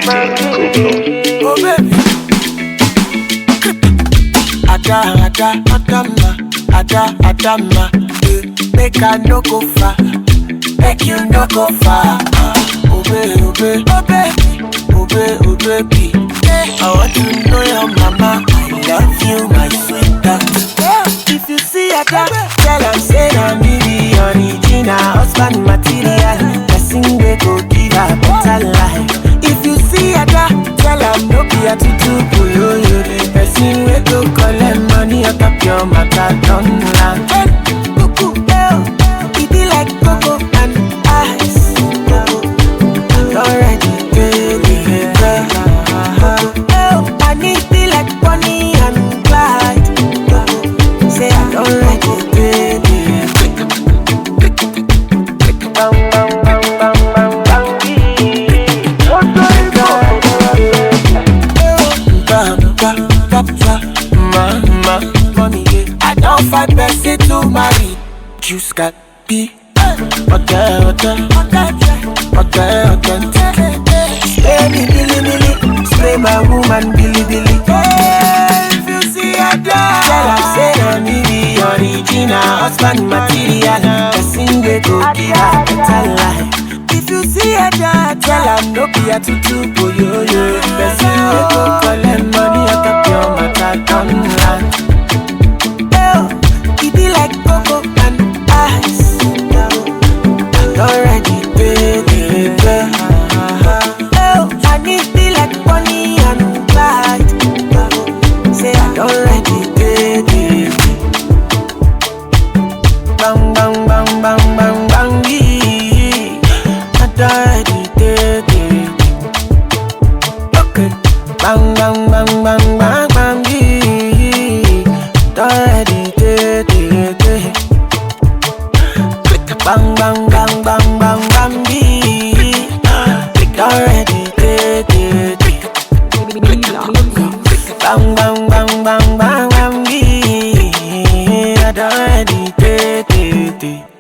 Oh baby, Adama, make I no go far, make you no go far. Oh baby, I want to know your mama. I love you, my sweetheart. If you see Ada, tell her say I'm the original husband material. Person they go give her better life. If you see Ada, tell her no be a tutu boyo. The person we go collect money out of your matter don't land. It be like cocoa and ice. Already, baby, I need be like Bonnie and Clyde. Say I don't like it, baby. Bang, bang, bang, bang, bang, bang. Mama, mommy, I don't fight person to marry. Juice got be. Okay. Spray me, Billy. Spray my woman, Billy. If you see a dog, tell her say I'm the original husband material. Person they go give her better life. If you see a dog, tell her no be a tutu boyo. Person they go collect money out of your matter don't land. It be like cocoa and ice. Already, baby. I need be like Bonnie and Clyde. Say I already, baby. Bang, bang, bang, bang, bang, bang. I already, baby. Okay. Bang, bang, bang, bang, bang, bang. Already, baby. Bang, bang, bang, bang, bang, bang. Already, baby. Bang, bang, bang, bang, bang, bang. Already, baby.